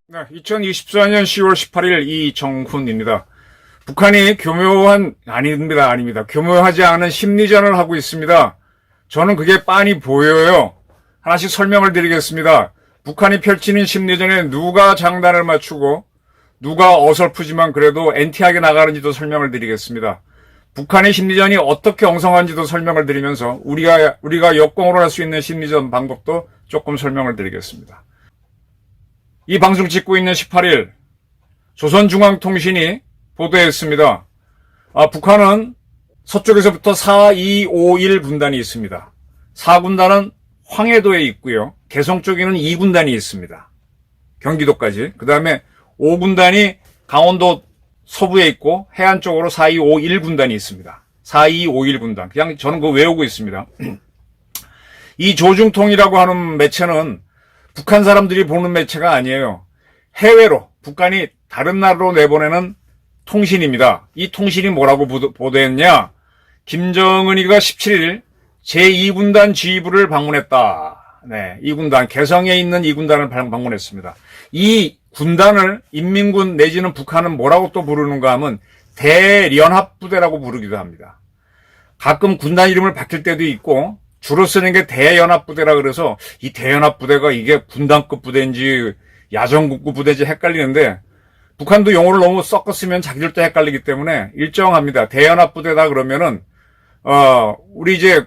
네, 2024년 10월 18일 이정훈입니다. 북한이 아닙니다. 교묘하지 않은 심리전을 하고 있습니다. 저는 그게 빤히 보여요. 하나씩 설명을 드리겠습니다. 북한이 펼치는 심리전에 누가 장단을 맞추고 누가 어설프지만 그래도 엔티하게 나가는지도 설명을 드리겠습니다. 북한의 심리전이 어떻게 엉성한지도 설명을 드리면서 우리가 역공으로 할 수 있는 심리전 방법도 조금 설명을 드리겠습니다. 이 방송 찍고 있는 18일 조선중앙통신이 보도했습니다. 북한은 서쪽에서부터 4-2-5-1 군단이 있습니다. 4군단은 황해도에 있고요. 개성 쪽에는 2군단이 있습니다. 경기도까지. 그 다음에 5군단이 강원도 서부에 있고 해안 쪽으로 4-2-5-1 군단이 있습니다. 4-2-5-1 군단. 그냥 저는 그거 외우고 있습니다. 이 조중통이라고 하는 매체는 북한 사람들이 보는 매체가 아니에요. 해외로 북한이 다른 나라로 내보내는 통신입니다. 이 통신이 뭐라고 보도했냐? 김정은이가 17일 제2군단 지휘부를 방문했다. 네, 2군단 개성에 있는 2군단을 방문했습니다. 이 군단을 인민군 내지는 북한은 뭐라고 또 부르는가 하면 대연합부대라고 부르기도 합니다. 가끔 군단 이름을 바뀔 때도 있고 주로 쓰는 게 대연합부대라 그래서 이 대연합부대가 이게 군단급 부대인지 야전국급 부대인지 헷갈리는데 북한도 용어를 너무 섞었으면 자기들도 헷갈리기 때문에 일정합니다. 대연합부대다 그러면은 우리 이제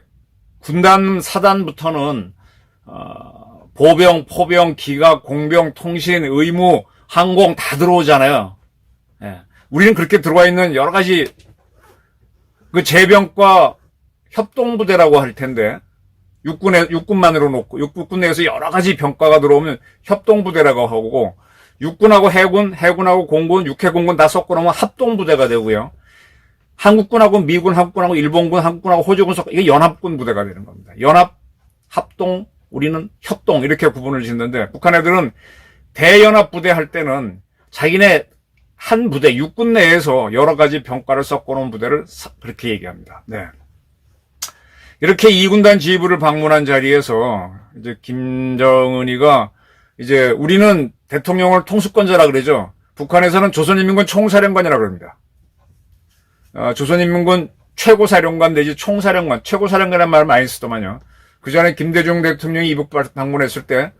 군단 사단부터는 보병, 포병, 기갑, 공병, 통신, 의무, 항공 다 들어오잖아요. 예. 우리는 그렇게 들어와 있는 여러 가지 그 제병과 협동부대라고 할 텐데 육군만으로 놓고 육군 내에서 여러 가지 병과가 들어오면 협동부대라고 하고 육군하고 해군하고 공군, 육해공군 다 섞고 나면 합동부대가 되고요. 한국군하고 미군, 한국군하고 일본군, 한국군하고 호주군 섞고 이게 연합군 부대가 되는 겁니다. 연합, 합동, 우리는 협동 이렇게 구분을 짓는데 북한 애들은 대연합부대 할 때는 자기네 한 부대, 육군 내에서 여러 가지 병과를 섞어놓은 부대를 그렇게 얘기합니다. 네. 이렇게 2군단 지휘부를 방문한 자리에서 이제 김정은이가 이제 우리는 대통령을 통수권자라 그러죠. 북한에서는 조선인민군 총사령관이라고 그럽니다. 조선인민군 최고사령관 내지 총사령관, 최고사령관이라는 말을 많이 쓰더만요. 그 전에 김대중 대통령이 이북 방문했을 때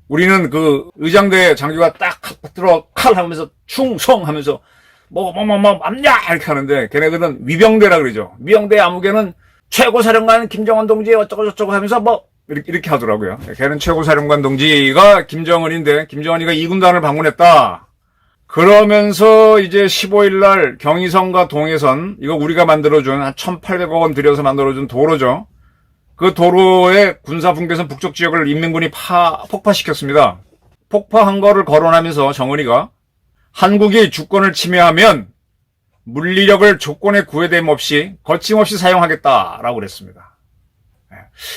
우리는 그 의장대 장교가 딱 들어 칼 하면서 충성 하면서 맞냐 이렇게 하는데 걔네들은 위병대라 그러죠. 위병대 아무개는 최고사령관 김정은 동지 어쩌고저쩌고 하면서 이렇게 하더라고요. 걔는 최고사령관 동지가 김정은인데 김정은이가 2군단을 방문했다. 그러면서 이제 15일 날 경의선과 동해선 이거 우리가 만들어준 한 1,800억 원 들여서 만들어준 도로죠. 그 도로의 군사분계선 북쪽 지역을 인민군이 폭파시켰습니다. 폭파한 거를 거론하면서 정은이가 한국이 주권을 침해하면 물리력을 조건에 구애됨 없이 거침없이 사용하겠다라고 그랬습니다.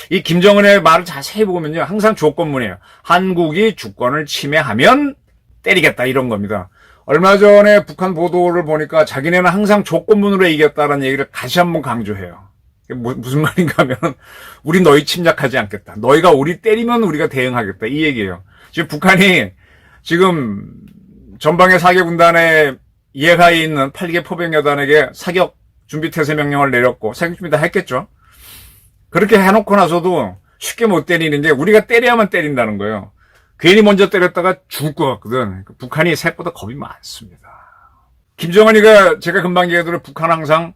이 김정은의 말을 자세히 보면요. 항상 조건문이에요. 한국이 주권을 침해하면 때리겠다 이런 겁니다. 얼마 전에 북한 보도를 보니까 자기네는 항상 조건문으로 이겼다는 얘기를 다시 한번 강조해요. 무슨 말인가 하면 우리 너희 침략하지 않겠다. 너희가 우리 때리면 우리가 대응하겠다. 이 얘기예요. 지금 북한이 지금 전방의 4개 군단의 예하에 있는 8개 포병여단에게 사격 준비 태세 명령을 내렸고 사격 준비 다 했겠죠. 그렇게 해놓고 나서도 쉽게 못 때리는 게 우리가 때려야만 때린다는 거예요. 괜히 먼저 때렸다가 죽을 것 같거든. 북한이 생각보다 겁이 많습니다. 김정은이가 제가 금방 얘기했던 북한 항상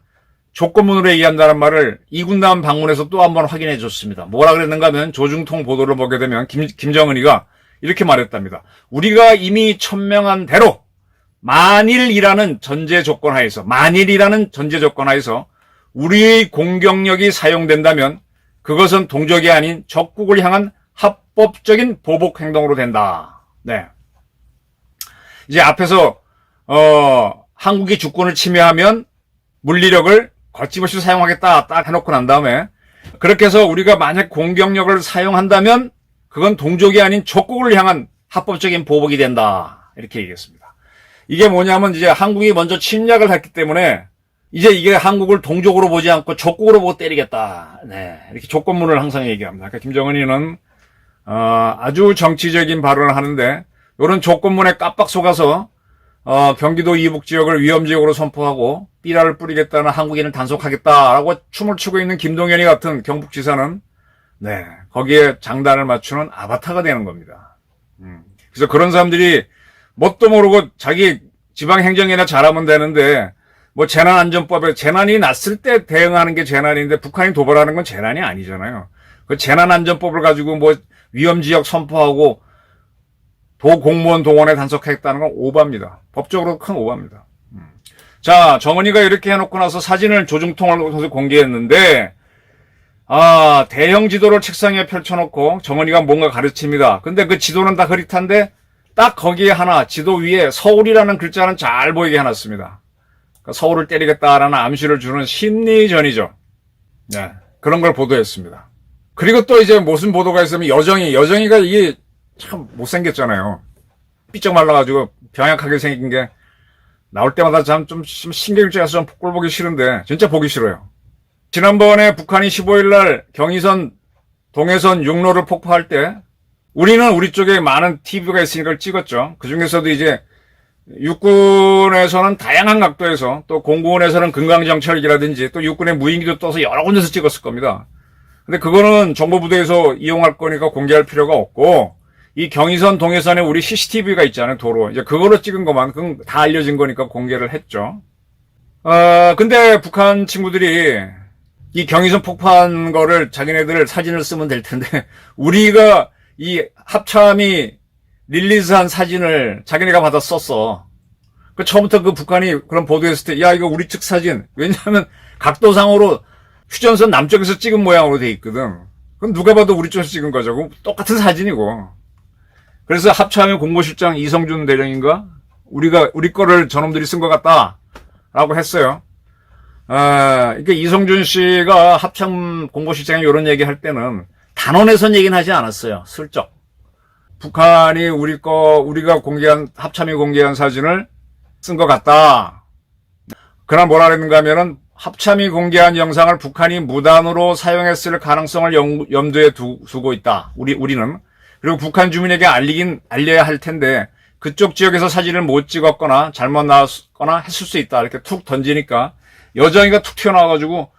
조건문으로 얘기한다는 말을 2군단 방문해서 또 한번 확인해 줬습니다. 뭐라 그랬는가 하면 조중통 보도를 보게 되면 김정은이가 이렇게 말했답니다. 우리가 이미 천명한 대로 만일이라는 전제 조건 하에서 우리의 공격력이 사용된다면 그것은 동족이 아닌 적국을 향한 합법적인 보복 행동으로 된다. 네. 이제 앞에서 한국이 주권을 침해하면 물리력을 거침없이 사용하겠다 딱 해놓고 난 다음에 그렇게 해서 우리가 만약 공격력을 사용한다면 그건 동족이 아닌 적국을 향한 합법적인 보복이 된다. 이렇게 얘기했습니다. 이게 뭐냐면 이제 한국이 먼저 침략을 했기 때문에 이제 이게 한국을 동족으로 보지 않고 적국으로 보고 때리겠다. 네. 이렇게 조건문을 항상 얘기합니다. 그러니까 김정은이는, 아주 정치적인 발언을 하는데, 이런 조건문에 깜빡 속아서, 경기도 이북 지역을 위험지역으로 선포하고, 삐라를 뿌리겠다는 한국인을 단속하겠다라고 춤을 추고 있는 김동연이 같은 경북지사는, 네. 거기에 장단을 맞추는 아바타가 되는 겁니다. 그래서 그런 사람들이 뭣도 모르고 자기 지방행정이나 잘하면 되는데, 뭐 재난안전법에 재난이 났을 때 대응하는 게 재난인데 북한이 도발하는 건 재난이 아니잖아요. 그 재난안전법을 가지고 뭐 위험지역 선포하고 도 공무원 동원에 단속했다는 건 오바입니다. 법적으로 큰 오바입니다. 자, 정은이가 이렇게 해놓고 나서 사진을 조중통을 통해서 공개했는데, 대형 지도를 책상에 펼쳐놓고 정은이가 뭔가 가르칩니다. 근데 그 지도는 다 흐릿한데 딱 거기에 하나 지도 위에 서울이라는 글자는 잘 보이게 해놨습니다. 서울을 때리겠다라는 암시를 주는 심리전이죠. 네, 그런 걸 보도했습니다. 그리고 또 이제 무슨 보도가 있으면 여정이가 이게 참 못생겼잖아요. 삐쩍 말라가지고 병약하게 생긴 게 나올 때마다 좀 신경질해서 좀 꼴 보기 싫은데 진짜 보기 싫어요. 지난번에 북한이 15일날 경의선 동해선 육로를 폭파할 때 우리는 우리 쪽에 많은 TV가 있으니까 그걸 찍었죠. 그 중에서도 이제 육군에서는 다양한 각도에서 또 공군에서는 금강정찰기라든지 또 육군의 무인기도 떠서 여러 군데서 찍었을 겁니다. 근데 그거는 정보부대에서 이용할 거니까 공개할 필요가 없고 이 경의선 동해선에 우리 CCTV가 있잖아요. 도로. 이제 그거로 찍은 것만큼 다 알려진 거니까 공개를 했죠. 근데 북한 친구들이 이 경의선 폭파한 거를 자기네들 사진을 쓰면 될 텐데 우리가 이 합참이 릴리즈한 사진을 자기네가 받아 썼어. 그 처음부터 그 북한이 그런 보도했을 때, 야, 이거 우리 측 사진. 왜냐하면 각도상으로 휴전선 남쪽에서 찍은 모양으로 돼 있거든. 그럼 누가 봐도 우리 쪽에서 찍은 거죠. 그럼 똑같은 사진이고. 그래서 합참의 공보실장 이성준 대령인가? 우리 거를 저놈들이 쓴 것 같다. 라고 했어요. 그러니까 이성준 씨가 합참 공보실장이 이런 얘기 할 때는 단언해선 얘기는 하지 않았어요. 슬쩍. 북한이 우리가 합참이 공개한 사진을 쓴 것 같다. 그러나 뭐라 그랬는가 하면은 합참이 공개한 영상을 북한이 무단으로 사용했을 가능성을 염두에 두고 있다. 우리는. 그리고 북한 주민에게 알려야 할 텐데 그쪽 지역에서 사진을 못 찍었거나 잘못 나왔거나 했을 수 있다. 이렇게 툭 던지니까 여정이가 툭 튀어나와가지고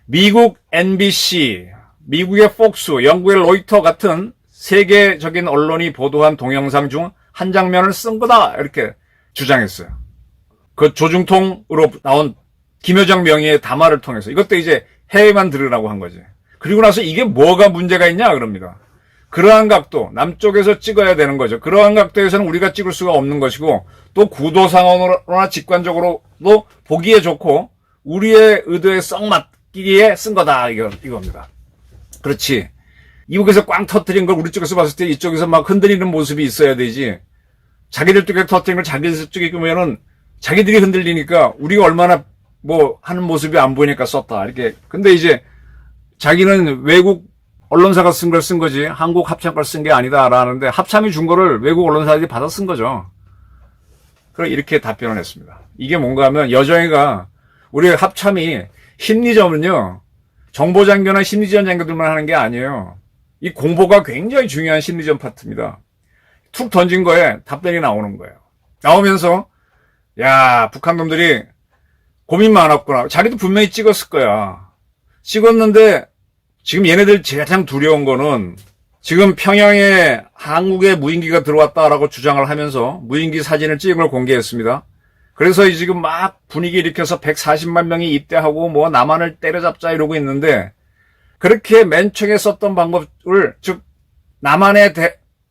미국 NBC, 미국의 폭스, 영국의 로이터 같은 세계적인 언론이 보도한 동영상 중 한 장면을 쓴 거다 이렇게 주장했어요. 그 조중통으로 나온 김여정 명의의 담화를 통해서 이것도 이제 해외만 들으라고 한 거지. 그리고 나서 이게 뭐가 문제가 있냐 그럽니다. 그러한 각도 남쪽에서 찍어야 되는 거죠. 그러한 각도에서는 우리가 찍을 수가 없는 것이고 또 구도상으로나 직관적으로도 보기에 좋고 우리의 의도에 썩 맞기에 쓴 거다 이겁니다. 그렇지. 이북에서 꽝 터뜨린 걸 우리 쪽에서 봤을 때 이쪽에서 막 흔들리는 모습이 있어야 되지. 자기들 쪽에 터뜨린 걸 자기들 쪽에 보면은 자기들이 흔들리니까 우리가 얼마나 뭐 하는 모습이 안 보이니까 썼다. 이렇게. 근데 이제 자기는 외국 언론사가 쓴 걸 쓴 거지 한국 합참 걸 쓴 게 아니다라는데 합참이 준 거를 외국 언론사들이 받아 쓴 거죠. 그럼 이렇게 답변을 했습니다. 이게 뭔가 하면 여정이가 우리 합참이 심리전은요. 정보장교나 심리전 장교들만 하는 게 아니에요. 이 공보가 굉장히 중요한 심리전 파트입니다. 툭 던진 거에 답변이 나오는 거예요. 나오면서 야 북한 놈들이 고민 많았구나. 자기도 분명히 찍었을 거야. 찍었는데 지금 얘네들 가장 두려운 거는 지금 평양에 한국의 무인기가 들어왔다라고 주장을 하면서 무인기 사진을 찍은 걸 공개했습니다. 그래서 지금 막 분위기 일으켜서 140만 명이 입대하고 뭐 남한을 때려잡자 이러고 있는데 그렇게 맨 처음에 썼던 방법을 즉 남한에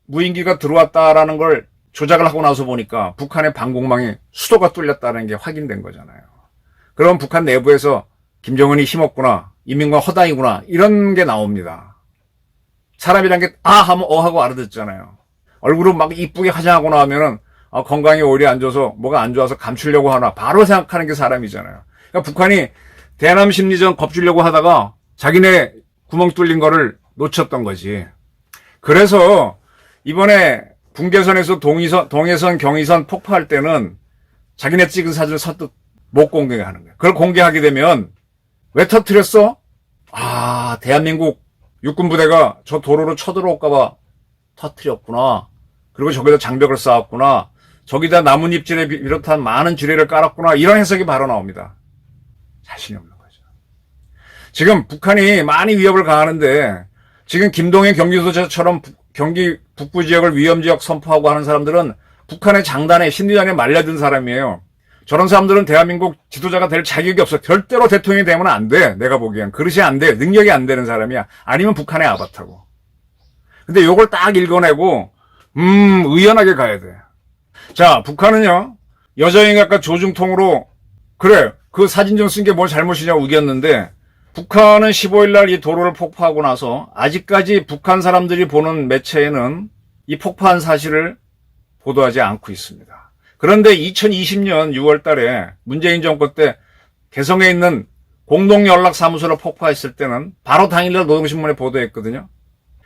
무인기가 들어왔다라는 걸 조작을 하고 나서 보니까 북한의 방공망이 수도가 뚫렸다는 게 확인된 거잖아요. 그럼 북한 내부에서 김정은이 힘없구나. 인민군 허당이구나. 이런 게 나옵니다. 사람이란 게 하면 하고 알아듣잖아요. 얼굴을 막 이쁘게 화장하고 나오면은 건강이 오히려 안 좋아서 뭐가 안 좋아서 감추려고 하나 바로 생각하는 게 사람이잖아요. 그러니까 북한이 대남 심리전 겁주려고 하다가 자기네 구멍 뚫린 거를 놓쳤던 거지. 그래서 이번에 분계선에서 동해선, 경의선 폭파할 때는 자기네 찍은 사진을 선뜻 못 공개하는 거야. 그걸 공개하게 되면 왜 터뜨렸어? 아, 대한민국 육군부대가 저 도로로 쳐들어올까봐 터뜨렸구나. 그리고 저기다 장벽을 쌓았구나. 저기다 나뭇잎질에 비롯한 많은 지뢰를 깔았구나. 이런 해석이 바로 나옵니다. 자신이 없는 거죠. 지금 북한이 많이 위협을 가하는데 지금 김동연 경기도처럼 경기 북부 지역을 위험지역 선포하고 하는 사람들은 북한의 장단에 심리전에 말려든 사람이에요. 저런 사람들은 대한민국 지도자가 될 자격이 없어. 절대로 대통령이 되면 안 돼. 내가 보기엔. 그릇이 안 돼. 능력이 안 되는 사람이야. 아니면 북한의 아바타고. 근데 요걸 딱 읽어내고 의연하게 가야 돼. 자, 북한은요. 여자인각과 조중통으로 그래. 그 사진 좀 쓴 게 뭘 잘못이냐고 우겼는데 북한은 15일 날 이 도로를 폭파하고 나서 아직까지 북한 사람들이 보는 매체에는 이 폭파한 사실을 보도하지 않고 있습니다. 그런데 2020년 6월 달에 문재인 정권 때 개성에 있는 공동연락사무소를 폭파했을 때는 바로 당일날 노동신문에 보도했거든요.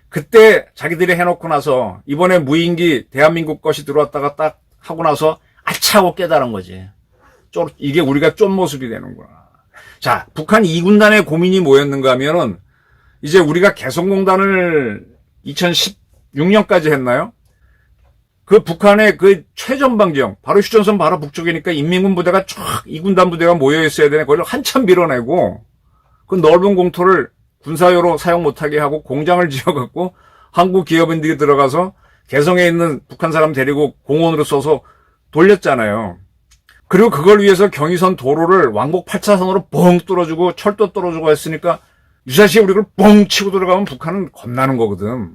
그때 자기들이 해놓고 나서 이번에 무인기 대한민국 것이 들어왔다가 딱 하고 나서 아차 하고 깨달은 거지. 이게 우리가 쫀 모습이 되는구나. 자, 북한 2군단의 고민이 뭐였는가 하면은 이제 우리가 개성공단을 2016년까지 했나요? 그 북한의 그 최전방 지역, 바로 휴전선 바로 북쪽이니까 인민군 부대가 쫙 2군단 부대가 모여 있어야 되네. 거기를 한참 밀어내고 그 넓은 공터를 군사용으로 사용 못하게 하고 공장을 지어갖고 한국 기업인들이 들어가서 개성에 있는 북한 사람 데리고 공원으로 써서 돌렸잖아요. 그리고 그걸 위해서 경의선 도로를 왕복 8차선으로 뻥 뚫어주고 철도 뚫어주고 했으니까 유사시에 우리 그걸 뻥 치고 들어가면 북한은 겁나는 거거든.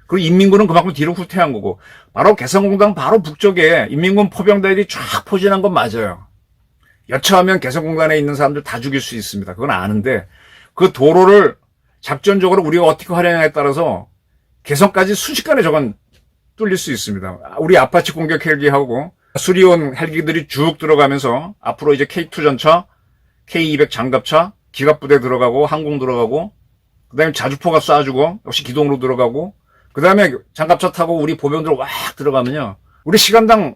그리고 인민군은 그만큼 뒤로 후퇴한 거고 바로 개성공단 바로 북쪽에 인민군 포병대들이 쫙 포진한 건 맞아요. 여차하면 개성공단에 있는 사람들 다 죽일 수 있습니다. 그건 아는데 그 도로를 작전적으로 우리가 어떻게 활용하냐에 따라서 개성까지 순식간에 저건 뚫릴 수 있습니다. 우리 아파치 공격 헬기하고 수리온 헬기들이 쭉 들어가면서 앞으로 이제 K2 전차, K200 장갑차, 기갑부대 들어가고 항공 들어가고 그다음에 자주포가 쏴주고 역시 기동으로 들어가고 그 다음에 장갑차 타고 우리 보병들 왁 들어가면요. 우리 시간당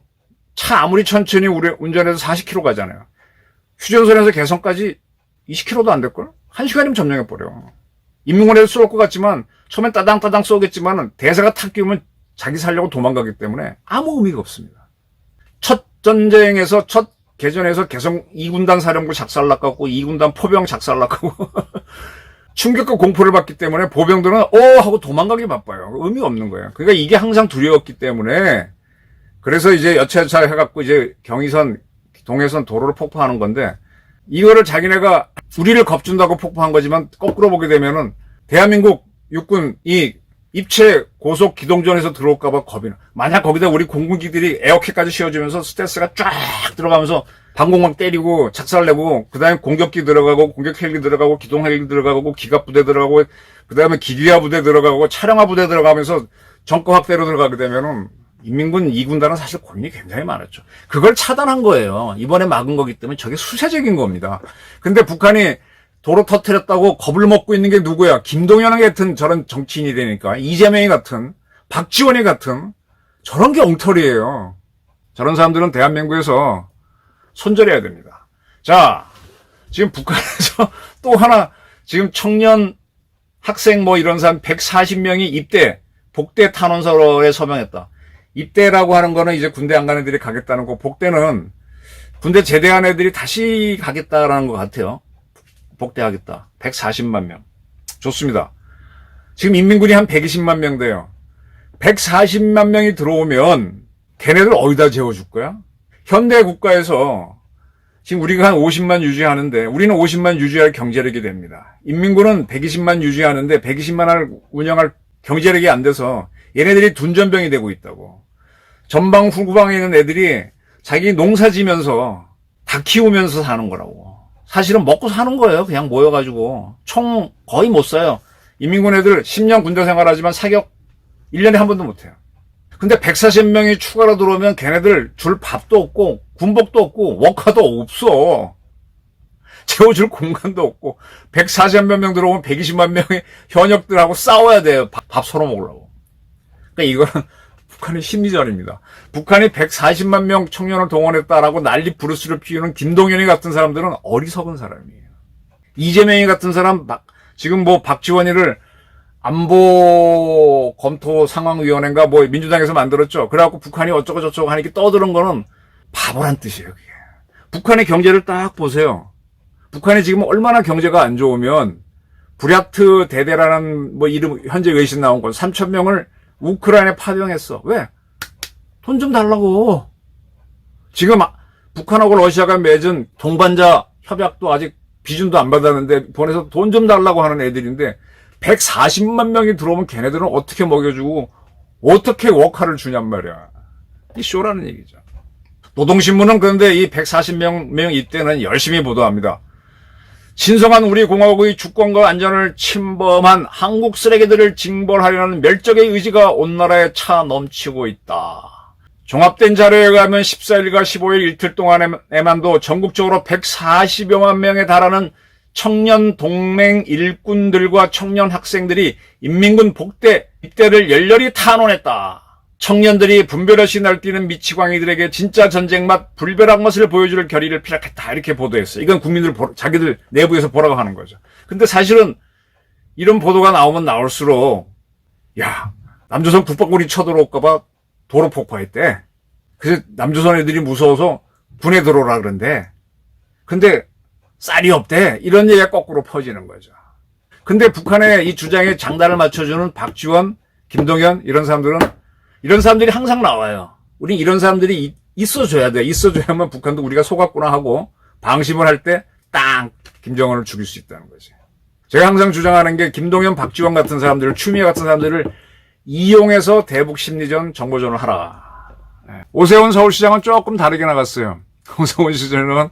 차 아무리 천천히 우리 운전해서 40km 가잖아요. 휴전선에서 개성까지 20km도 안 될걸? 1시간이면 점령해버려. 인민군에도 쏠 것 같지만 처음엔 따당따당 쏘겠지만 대사가 탁 끼우면 자기 살려고 도망가기 때문에 아무 의미가 없습니다. 첫 전쟁에서 첫 개전에서 개성 2군단 사령부 작살났고 2군단 포병 작살났고 충격과 공포를 받기 때문에 보병들은 하고 도망가기 바빠요. 의미 없는 거예요. 그러니까 이게 항상 두려웠기 때문에 그래서 이제 여차여차 해갖고 이제 경의선, 동해선 도로를 폭파하는 건데 이거를 자기네가 우리를 겁준다고 폭파한 거지만 거꾸로 보게 되면은 대한민국 육군이 입체 고속 기동전에서 들어올까봐 겁이 나. 만약 거기다 우리 공군기들이 에어캐까지 씌워주면서 스텔스가 쫙 들어가면서 방공막 때리고 작살내고 그 다음에 공격기 들어가고 공격 헬기 들어가고 기동 헬기 들어가고 기갑부대 들어가고 그 다음에 기기화 부대 들어가고 차량화 부대 들어가면서 정권 확대로 들어가게 되면은 인민군 2군단은 사실 고민이 굉장히 많았죠. 그걸 차단한 거예요. 이번에 막은 거기 때문에 저게 수세적인 겁니다. 근데 북한이 도로 터뜨렸다고 겁을 먹고 있는 게 누구야? 김동연 같은 저런 정치인이 되니까 이재명이 같은 박지원이 같은 저런 게 엉터리예요. 저런 사람들은 대한민국에서 손절해야 됩니다. 자, 지금 북한에서 또 하나 지금 청년 학생 뭐 이런 사람 140명이 입대 복대 탄원서에 서명했다. 입대라고 하는 거는 이제 군대 안 가는 애들이 가겠다는 거, 복대는 군대 제대한 애들이 다시 가겠다라는 것 같아요. 복대하겠다. 140만 명. 좋습니다. 지금 인민군이 한 120만 명 돼요. 140만 명이 들어오면 걔네들 어디다 재워줄 거야? 현대 국가에서 지금 우리가 한 50만 유지하는데 우리는 50만 유지할 경제력이 됩니다. 인민군은 120만 유지하는데 120만을 운영할 경제력이 안 돼서 얘네들이 둔전병이 되고 있다고. 전방 후방에 있는 애들이 자기 농사 지면서 다 키우면서 사는 거라고. 사실은 먹고 사는 거예요. 그냥 모여가지고. 총 거의 못 써요. 인민군 애들 10년 군대 생활하지만 사격 1년에 한 번도 못 해요. 근데 140명이 추가로 들어오면 걔네들 줄 밥도 없고 군복도 없고 워커도 없어. 재워줄 공간도 없고 140만 명 들어오면 120만 명의 현역들하고 싸워야 돼요. 밥 서로 먹으려고. 그러니까 이거는 북한의 심리전입니다. 북한이 140만 명 청년을 동원했다라고 난리 부르스를 피우는 김동연이 같은 사람들은 어리석은 사람이에요. 이재명이 같은 사람, 지금 뭐 박지원이를 안보 검토 상황위원회인가 뭐 민주당에서 만들었죠. 그래갖고 북한이 어쩌고 저쩌고 하니까 떠드는 거는 바보란 뜻이에요, 그게. 북한의 경제를 딱 보세요. 북한이 지금 얼마나 경제가 안 좋으면 부랴트 대대라는 뭐 이름 현재 외신 나온 건 3,000명을 우크라이나에 파병했어. 왜? 돈 좀 달라고. 지금 북한하고 러시아가 맺은 동반자 협약도 아직 비준도 안 받았는데 보내서 돈 좀 달라고 하는 애들인데 140만 명이 들어오면 걔네들은 어떻게 먹여주고 어떻게 워카를 주냔 말이야. 이 쇼라는 얘기죠. 노동신문은 그런데 이 140명 이때는 열심히 보도합니다. 신성한 우리 공화국의 주권과 안전을 침범한 한국 쓰레기들을 징벌하려는 멸적의 의지가 온 나라에 차 넘치고 있다. 종합된 자료에 의하면 14일과 15일 이틀 동안에만도 전국적으로 140여만 명에 달하는 청년 동맹 일꾼들과 청년 학생들이 인민군 복대 입대를 열렬히 탄원했다. 청년들이 분별없이 날뛰는 미치광이들에게 진짜 전쟁 맛 불벼락 맛을 보여줄 결의를 피력했다. 이렇게 보도했어요. 이건 국민들 자기들 내부에서 보라고 하는 거죠. 근데 사실은 이런 보도가 나오면 나올수록 야, 남조선 국방군이 쳐들어올까 봐 도로 폭파했대. 그래서 남조선 애들이 무서워서 군에 들어오라 그런데 근데 쌀이 없대. 이런 얘기가 거꾸로 퍼지는 거죠. 근데 북한의 이 주장에 장단을 맞춰주는 박지원, 김동연 이런 사람들이 항상 나와요. 우린 이런 사람들이 있어줘야 돼. 있어줘야만 북한도 우리가 속았구나 하고 방심을 할 때 땅 김정은을 죽일 수 있다는 거지. 제가 항상 주장하는 게 김동연, 박지원 같은 사람들을, 추미애 같은 사람들을 이용해서 대북 심리전 정보전을 하라. 오세훈 서울시장은 조금 다르게 나갔어요. 오세훈 시장은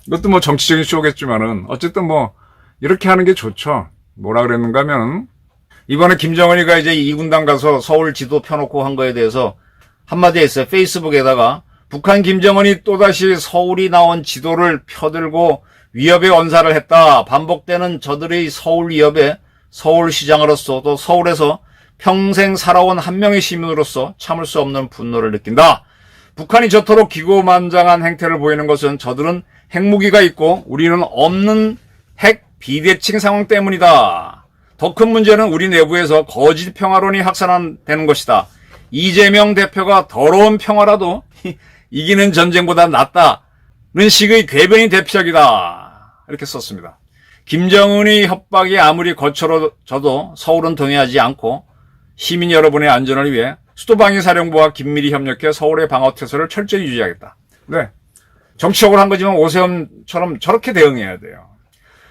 이것도 뭐 정치적인 쇼겠지만은 어쨌든 뭐 이렇게 하는 게 좋죠. 뭐라 그랬는가 하면 이번에 김정은이가 이제 2군단 가서 서울 지도 펴놓고 한 거에 대해서 한마디 했어요. 페이스북에다가 북한 김정은이 또다시 서울이 나온 지도를 펴들고 위협에 언사를 했다. 반복되는 저들의 서울 위협에 서울시장으로서 또 서울에서 평생 살아온 한 명의 시민으로서 참을 수 없는 분노를 느낀다. 북한이 저토록 기고만장한 행태를 보이는 것은 저들은 핵무기가 있고 우리는 없는 핵 비대칭 상황 때문이다. 더 큰 문제는 우리 내부에서 거짓 평화론이 확산되는 것이다. 이재명 대표가 더러운 평화라도 이기는 전쟁보다 낫다는 식의 궤변이 대표적이다. 이렇게 썼습니다. 김정은의 협박이 아무리 거칠어져도 서울은 동의하지 않고 시민 여러분의 안전을 위해 수도방위사령부와 긴밀히 협력해 서울의 방어태세를 철저히 유지하겠다. 네, 정치적으로 한 거지만 오세훈처럼 저렇게 대응해야 돼요.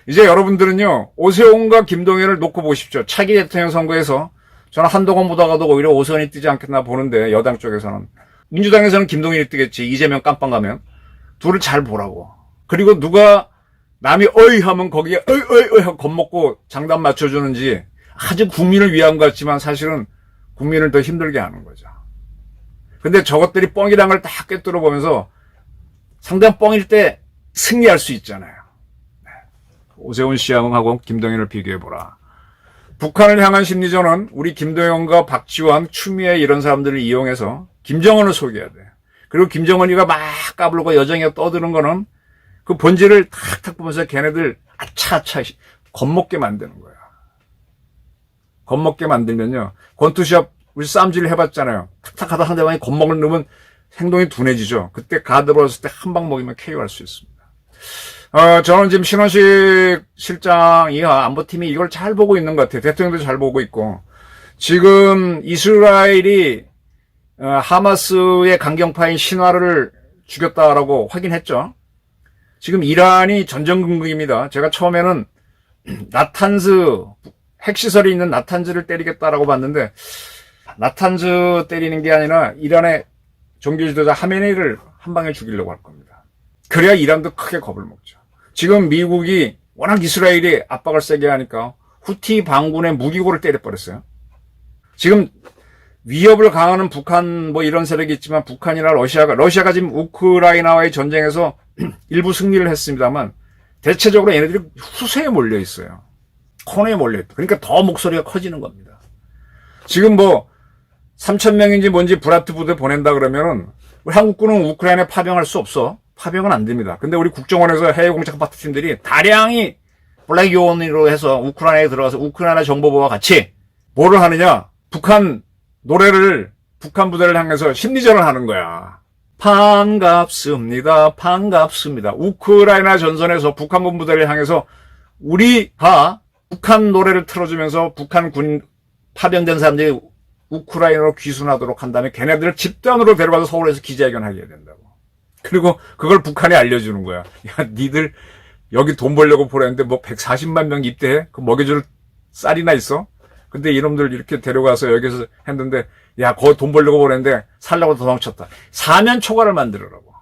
이제 여러분들은요, 오세훈과 김동연을 놓고 보십시오. 차기 대통령 선거에서 저는 한동훈 보다가도 오히려 오세훈이 뜨지 않겠나 보는데 여당 쪽에서는. 민주당에서는 김동연이 뜨겠지. 이재명 깜빵 가면. 둘을 잘 보라고. 그리고 누가 남이 어이 하면 거기에 어이 하고 겁먹고 장단 맞춰주는지 아주 국민을 위한 것 같지만 사실은 국민을 더 힘들게 하는 거죠. 근데 저것들이 뻥이란 걸 다 꿰뚫어 보면서 상당 뻥일 때 승리할 수 있잖아요. 오세훈 시장하고 김동연을 비교해보라. 북한을 향한 심리전은 우리 김동연과 박지원, 추미애 이런 사람들을 이용해서 김정은을 속여야 돼. 그리고 김정은이가 막 까불고 여정에 떠드는 거는 그 본질을 탁탁 보면서 걔네들 아차아차 겁먹게 만드는 거야. 겁먹게 만들면요. 권투시합 우리 싸움질 해봤잖아요. 탁탁 하다 상대방이 겁먹을 놈은 행동이 둔해지죠. 그때 가드버렸을 때 한 방 먹이면 KO할 수 있습니다. 저는 지금 신원식 실장 이하 안보팀이 이걸 잘 보고 있는 것 같아요. 대통령도 잘 보고 있고. 지금 이스라엘이 하마스의 강경파인 신화를 죽였다라고 확인했죠. 지금 이란이 전전긍긍입니다. 제가 처음에는 나탄즈, 핵시설이 있는 나탄즈를 때리겠다라고 봤는데 나탄즈 때리는 게 아니라 이란의 종교 지도자 하메네이를 한 방에 죽이려고 할 겁니다. 그래야 이란도 크게 겁을 먹죠. 지금 미국이 워낙 이스라엘이 압박을 세게 하니까 후티 반군의 무기고를 때려버렸어요. 지금 위협을 강화하는 북한 뭐 이런 세력이 있지만 북한이나 러시아가 지금 우크라이나와의 전쟁에서 일부 승리를 했습니다만 대체적으로 얘네들이 후세에 몰려 있어요. 코너에 몰려 있다. 그러니까 더 목소리가 커지는 겁니다. 지금 뭐 3,000명인지 뭔지 브라트 부대 보낸다 그러면은 우리 한국군은 우크라이나에 파병할 수 없어. 파병은 안 됩니다. 근데 우리 국정원에서 해외공작 파트팀들이 다량이 블랙 요원으로 해서 우크라이나에 들어가서 우크라이나 정보부와 같이 뭐를 하느냐? 북한 노래를 북한 부대를 향해서 심리전을 하는 거야. 반갑습니다. 반갑습니다. 우크라이나 전선에서 북한군 부대를 향해서 우리가 북한 노래를 틀어주면서 북한 군 파병된 사람들이 우크라이나로 귀순하도록 한 다음에 걔네들을 집단으로 데려가서 서울에서 기자회견하게 해야 된다고. 그리고 그걸 북한에 알려주는 거야. 야, 니들 여기 돈 벌려고 보냈는데 뭐 140만 명 입대해? 그 먹여줄 쌀이나 있어? 근데 이놈들 이렇게 데려가서 여기서 했는데 야, 거기 돈 벌려고 보냈는데 살라고 도망쳤다. 사면 초과를 만들으라고.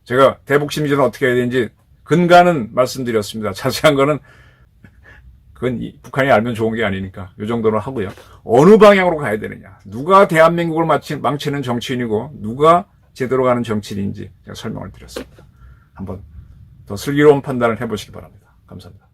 제가 대북심리전은 어떻게 해야 되는지 근간은 말씀드렸습니다. 자세한 거는 그건 북한이 알면 좋은 게 아니니까 이 정도는 하고요. 어느 방향으로 가야 되느냐. 누가 대한민국을 망치는 정치인이고 누가 제대로 가는 정치인인지 제가 설명을 드렸습니다. 한번 더 슬기로운 판단을 해보시기 바랍니다. 감사합니다.